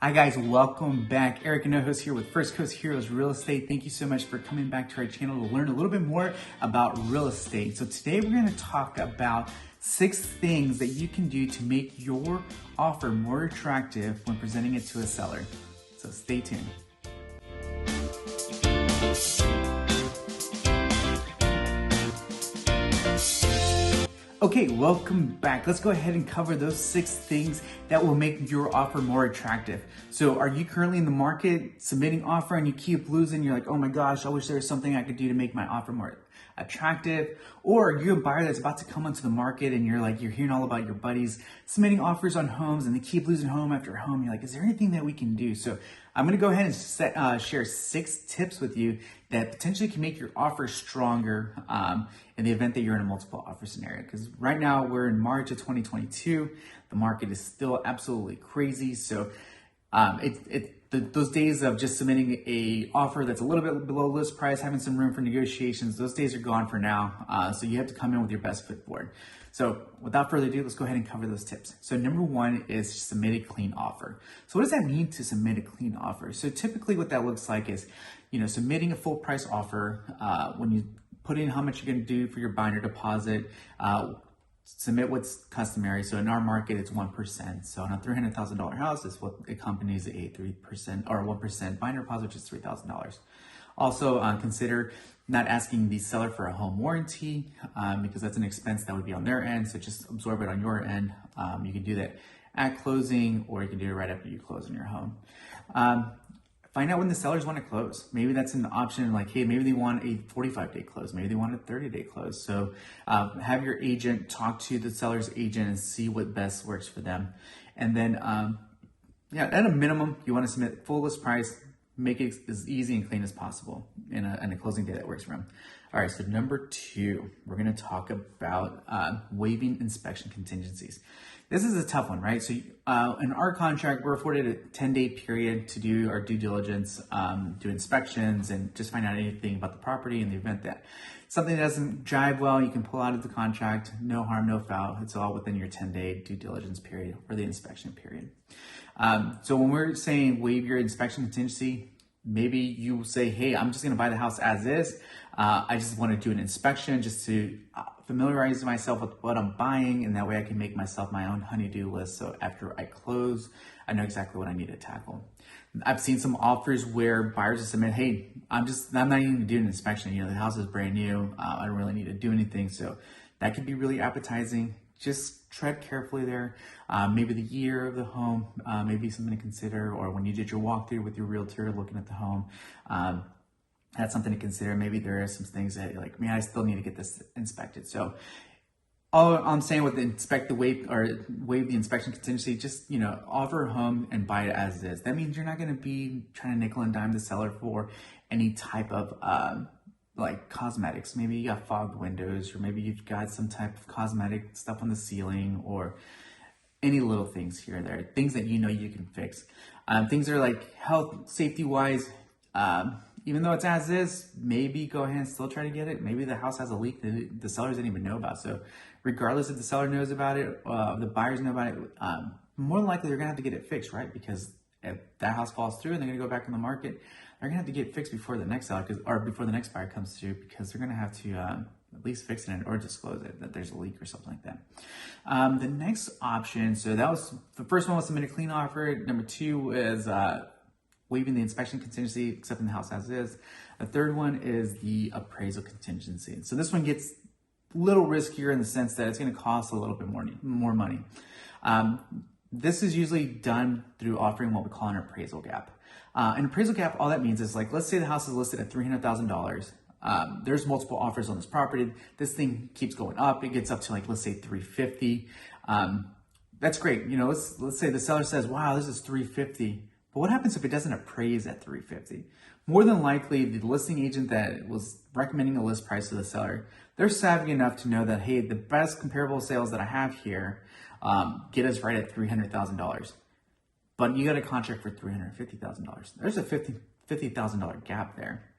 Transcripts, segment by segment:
Hi guys, welcome back. Eric Hinojos here with First Coast Heroes Real Estate. Thank you so much for coming back to our channel to learn a little bit more about real estate. So today we're going to talk about 6 things that you can do to make your offer more attractive when presenting it to a seller. So stay tuned. Okay, welcome back. Let's go ahead and cover those 6 things that will make your offer more attractive. So are you currently in the market submitting offer and you keep losing? You're like, oh my gosh, I wish there was something I could do to make my offer more attractive. Or you're a buyer that's about to come onto the market and you're hearing all about your buddies submitting offers on homes and they keep losing home after home. You're like, is there anything that we can do? So I'm gonna go ahead and share 6 tips with you that potentially can make your offer stronger in the event that you're in a multiple offer scenario. Because right now we're in March of 2022. The market is still absolutely crazy. So those days of just submitting a offer that's a little bit below list price, having some room for negotiations, those days are gone for now. So you have to come in with your best foot forward. So without further ado, let's go ahead and cover those tips. So number 1 is submit a clean offer. So what does that mean to submit a clean offer? So typically what that looks like is, submitting a full price offer, when you put in how much you're going to do for your binder deposit, submit what's customary. So in our market, it's 1%. So on a $300,000 house, it's what accompanies a 3% or 1% binder deposit, which is $3,000. Also consider not asking the seller for a home warranty because that's an expense that would be on their end. So just absorb it on your end. You can do that at closing, or you can do it right after you close on your home. Find out when the sellers want to close. Maybe that's an option, like, hey, maybe they want a 45-day close. Maybe they want a 30-day close. So have your agent talk to the seller's agent and see what best works for them. And then, at a minimum, you want to submit full list price, make it as easy and clean as possible in a closing day that works for them. All right, so number 2, we're going to talk about waiving inspection contingencies. This is a tough one, right? So in our contract, we're afforded a 10-day period to do our due diligence, do inspections, and just find out anything about the property. In the event that something doesn't jive well, you can pull out of the contract. No harm, no foul. It's all within your 10-day due diligence period or the inspection period. So when we're saying waive your inspection contingency, maybe you say, hey, I'm just going to buy the house as is. I just want to do an inspection just to familiarize myself with what I'm buying, and that way I can make myself my own honey-do list. So after I close, I know exactly what I need to tackle. I've seen some offers where buyers just submit, hey, I'm not even doing an inspection. The house is brand new. I don't really need to do anything. So that could be really appetizing. Just tread carefully there. Maybe the year of the home, maybe something to consider, or when you did your walkthrough with your realtor looking at the home, that's something to consider. Maybe there are some things that you're like, man, I still need to get this inspected. So all I'm saying with waive the inspection contingency, just, offer a home and buy it as is. That means you're not going to be trying to nickel and dime the seller for any type of like cosmetics. Maybe you got fogged windows, or maybe you've got some type of cosmetic stuff on the ceiling, or any little things here and there, things that you can fix. Things are like health, safety wise, even though it's as is, maybe go ahead and still try to get it. Maybe the house has a leak that the seller doesn't even know about. So regardless if the seller knows about it, the buyers know about it, more than likely they're gonna have to get it fixed, right? Because if that house falls through and they're gonna go back on the market, they're gonna have to get it fixed before the next seller, or before the next buyer comes through, because they're gonna have to at least fix it or disclose it that there's a leak or something like that. The next option, so that was the first one, was submit a clean offer. Number 2 is waiving the inspection contingency, accepting the house as is. The third one is the appraisal contingency. So this one gets a little riskier in the sense that it's going to cost a little bit more money. This is usually done through offering what we call an appraisal gap. An appraisal gap, all that means is, like, let's say the house is listed at $300,000. There's multiple offers on this property. This thing keeps going up. It gets up to, like, let's say $350. That's great. Let's say the seller says, wow, this is $350. But what happens if it doesn't appraise at $350? More than likely, the listing agent that was recommending a list price to the seller, they're savvy enough to know that, hey, the best comparable sales that I have here get us right at $300,000. But you got a contract for $350,000. There's a $50,000 gap there.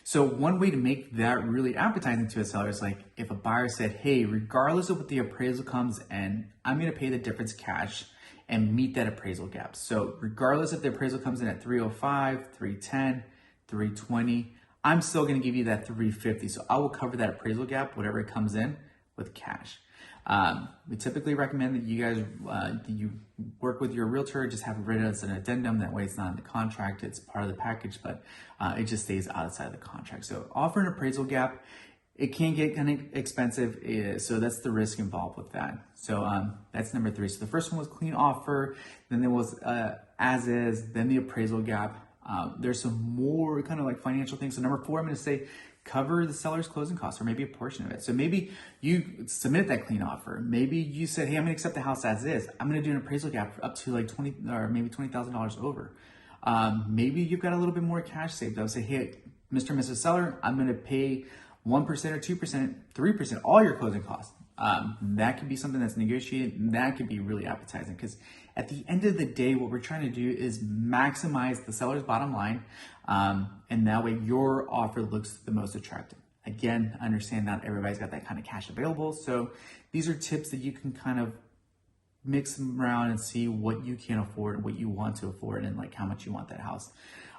So one way to make that really appetizing to a seller is, like, if a buyer said, hey, regardless of what the appraisal comes in, I'm going to pay the difference cash, and meet that appraisal gap. So regardless if the appraisal comes in at 305, 310, 320, I'm still going to give you that 350. So I will cover that appraisal gap, whatever it comes in, with cash. We typically recommend that you guys, you work with your realtor, just have it written as an addendum. That way it's not in the contract, it's part of the package, but it just stays outside of the contract. So offer an appraisal gap. It can get kind of expensive, so that's the risk involved with that. So that's number 3. So the first one was clean offer, then there was as is, then the appraisal gap. There's some more kind of like financial things. So number 4, I'm going to say cover the seller's closing costs, or maybe a portion of it. So maybe you submit that clean offer. Maybe you said, hey, I'm going to accept the house as is. I'm going to do an appraisal gap up to like $20 or maybe $20,000 over. Maybe you've got a little bit more cash saved. I would say, hey, Mr. and Mrs. Seller, I'm going to pay 1% or 2%, 3%, all your closing costs. That could be something that's negotiated. And that could be really appetizing, because at the end of the day, what we're trying to do is maximize the seller's bottom line. And that way your offer looks the most attractive. Again, understand not everybody's got that kind of cash available. So these are tips that you can kind of mix them around and see what you can afford, what you want to afford, and like how much you want that house.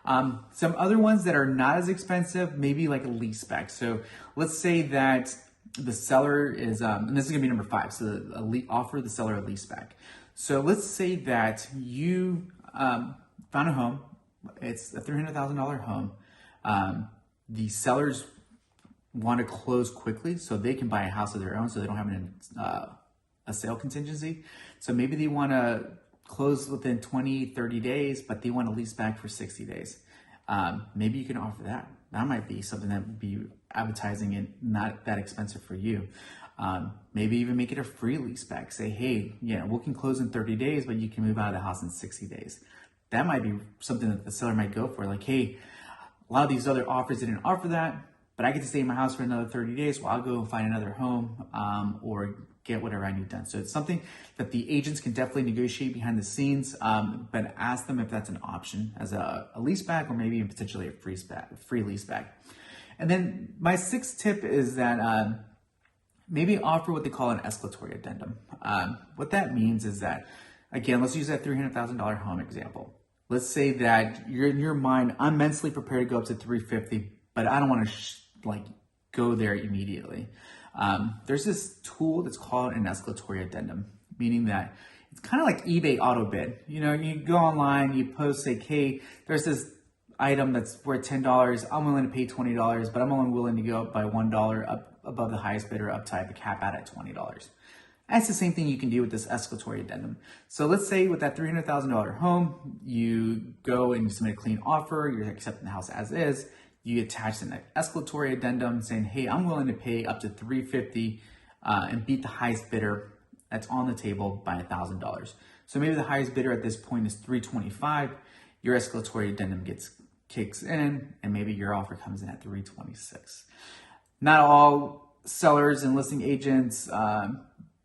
Some other ones that are not as expensive, maybe like a leaseback. So let's say that the seller is, and this is gonna be number 5. So offer the seller a leaseback. So let's say that you found a home. It's a $300,000 home. The sellers want to close quickly so they can buy a house of their own, so they don't have a sale contingency. So maybe they want to close within 20, 30 days, but they want to lease back for 60 days. Maybe you can offer that. That might be something that would be advertising and not that expensive for you. Maybe even make it a free lease back. Say, hey, yeah, we can close in 30 days, but you can move out of the house in 60 days. That might be something that the seller might go for. Like, hey, a lot of these other offers didn't offer that, but I get to stay in my house for another 30 days. Well, I'll go and find another home or get whatever I need done. So it's something that the agents can definitely negotiate behind the scenes, but ask them if that's an option as a lease back, or maybe potentially a free lease back. And then my 6th tip is that maybe offer what they call an escalatory addendum. What that means is that, again, let's use that $300,000 home example. Let's say that you're in your mind, I'm mentally prepared to go up to 350, but I don't want to go there immediately. There's this tool that's called an escalatory addendum, meaning that it's kind of like eBay auto bid. You know, you go online, you post, say, hey, there's this item that's worth $10. I'm willing to pay $20, but I'm only willing to go up by $1 up above the highest bidder, up to the cap out at $20. That's the same thing you can do with this escalatory addendum. So let's say with that $300,000 home, you go and you submit a clean offer, you're accepting the house as is, you attach an escalatory addendum saying, hey, I'm willing to pay up to $350 and beat the highest bidder that's on the table by $1,000. So maybe the highest bidder at this point is $325. Your escalatory addendum kicks in, and maybe your offer comes in at $326. Not all sellers and listing agents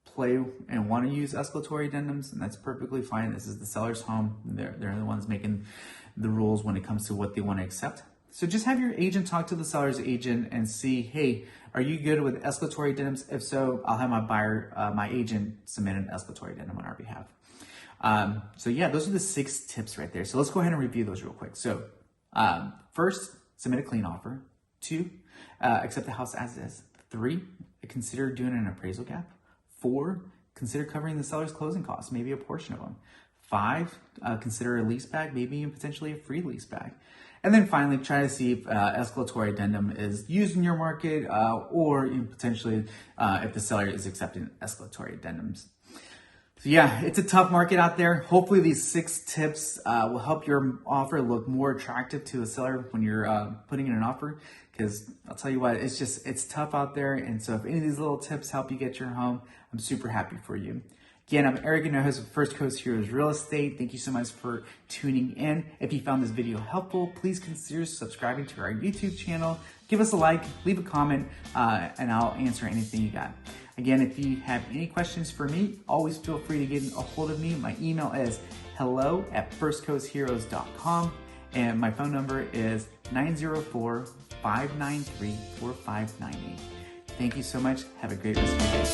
play and want to use escalatory addendums, and that's perfectly fine. This is the seller's home. They're the ones making the rules when it comes to what they want to accept. So just have your agent talk to the seller's agent and see, hey, are you good with escalatory addendums? If so, I'll have my agent submit an escalatory addendum on our behalf. So yeah, those are the 6 tips right there. So let's go ahead and review those real quick. So first, submit a clean offer. 2, accept the house as is. 3, consider doing an appraisal gap. 4, consider covering the seller's closing costs, maybe a portion of them. 5, consider a lease back, maybe even potentially a free lease back. And then finally, try to see if escalatory addendum is used in your market, or potentially if the seller is accepting escalatory addendums. So yeah, it's a tough market out there. Hopefully these 6 tips will help your offer look more attractive to the seller when you're putting in an offer. Because I'll tell you what, it's tough out there. And so if any of these little tips help you get your home, I'm super happy for you. Again, I'm Eric, your host of First Coast Heroes Real Estate. Thank you so much for tuning in. If you found this video helpful, please consider subscribing to our YouTube channel. Give us a like, leave a comment, and I'll answer anything you got. Again, if you have any questions for me, always feel free to get a hold of me. My email is hello@firstcoastheroes.com, and my phone number is 904-593-4598. Thank you so much. Have a great rest of your day.